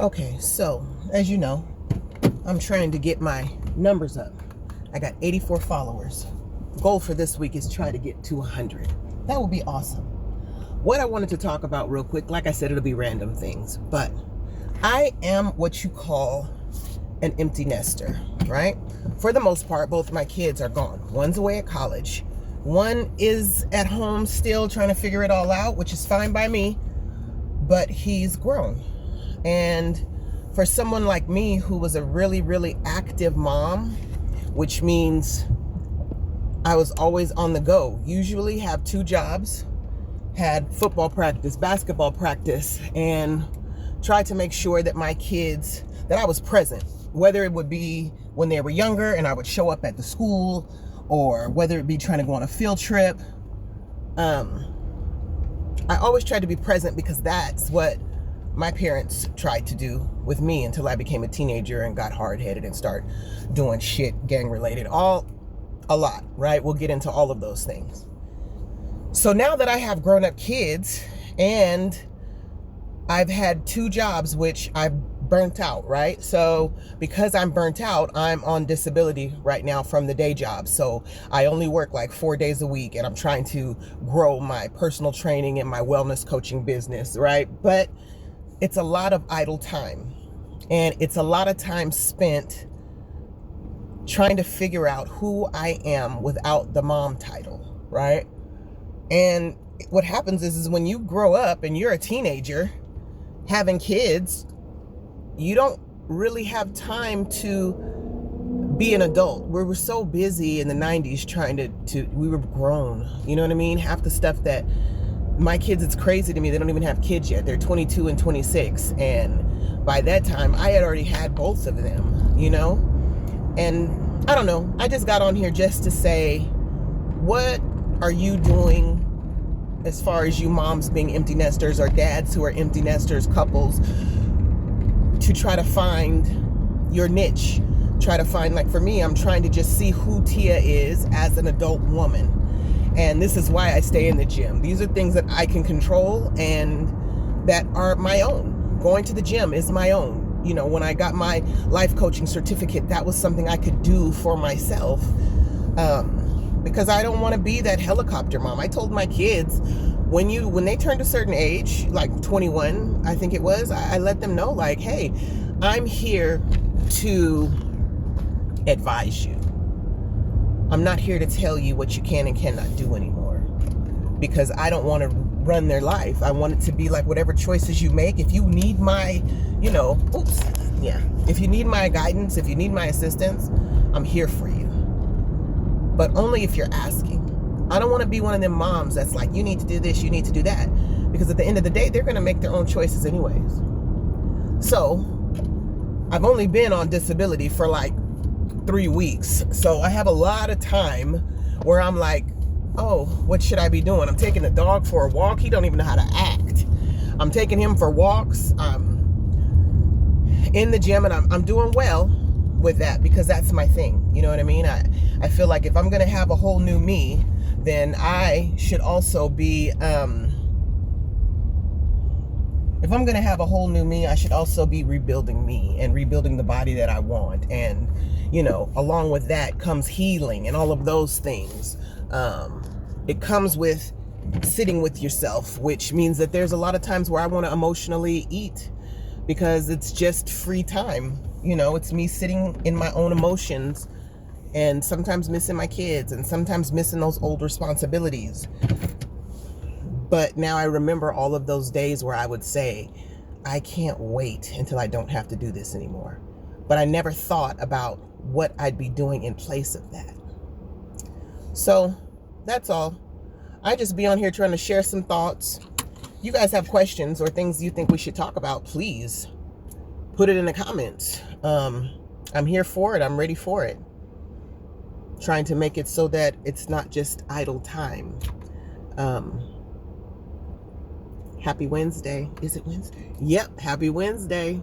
Okay, so as you know, I'm trying to get my numbers up. I got 84 followers. Goal for this week is try to get to 100. That would be awesome. What I wanted to talk about real quick, like I said, it'll be random things, but I am what you call an empty nester, right? For the most part, both my kids are gone. One's away at college. One is at home still trying to figure it all out, which is fine by me, but he's grown. And for someone like me who was a really, really active mom, which means I was always on the go, usually have 2 jobs, had football practice, basketball practice, and tried to make sure that my kids, that I was present, whether it would be when they were younger and I would show up at the school, or whether it be trying to go on a field trip. I always tried to be present because that's what my parents tried to do with me until I became a teenager and got hard-headed and start doing shit gang-related, a lot, right? We'll get into all of those things. So now that I have grown-up kids and I've had 2 jobs, which I've burnt out, right? So because I'm burnt out, I'm on disability right now from the day job. So I only work like 4 days a week, and I'm trying to grow my personal training and my wellness coaching business, right? But it's a lot of idle time, and it's a lot of time spent trying to figure out who I am without the mom title, right? And what happens is when you grow up and you're a teenager having kids, you don't really have time to be an adult. We were so busy in the 90s trying to we were grown, you know what I mean? Half the stuff that my kids, it's crazy to me, they don't even have kids yet. They're 22 and 26, and by that time I had already had both of them, you know? And I don't know, I just got on here just to say, what are you doing as far as you moms being empty nesters, or dads who are empty nesters, couples, to try to find your niche? Try to find, like for me, I'm trying to just see who Tia is as an adult woman. And this is why I stay in the gym. These are things that I can control and that are my own. Going to the gym is my own. You know, when I got my life coaching certificate, that was something I could do for myself. Because I don't want to be that helicopter mom. I told my kids, when they turned a certain age, like 21, I think it was, I let them know, like, hey, I'm here to advise you. I'm not here to tell you what you can and cannot do anymore, because I don't want to run their life. I want it to be like whatever choices you make. If you need my, if you need my guidance, if you need my assistance, I'm here for you. But only if you're asking. I don't want to be one of them moms that's like, you need to do this, you need to do that. Because at the end of the day, they're going to make their own choices anyways. So I've only been on disability for like 3 weeks. So I have a lot of time where I'm like, oh, what should I be doing? I'm taking the dog for a walk. He don't even know how to act. I'm taking him for walks. I'm in the gym, and I'm doing well with that because that's my thing. You know what I mean? I feel like if I'm going to have a whole new me, then I should also be, if I'm going to have a whole new me, I should also be rebuilding me and rebuilding the body that I want. And, you know, along with that comes healing and all of those things. It comes with sitting with yourself, which means that there's a lot of times where I want to emotionally eat because it's just free time. You know, it's me sitting in my own emotions and sometimes missing my kids and sometimes missing those old responsibilities. But now I remember all of those days where I would say, I can't wait until I don't have to do this anymore. But I never thought about what I'd be doing in place of that. So that's all. I just be on here trying to share some thoughts. You guys have questions or things you think we should talk about, please put it in the comments. I'm here for it. I'm ready for it. Trying to make it so that it's not just idle time. Happy Wednesday. Is it Wednesday? Yep. Happy Wednesday.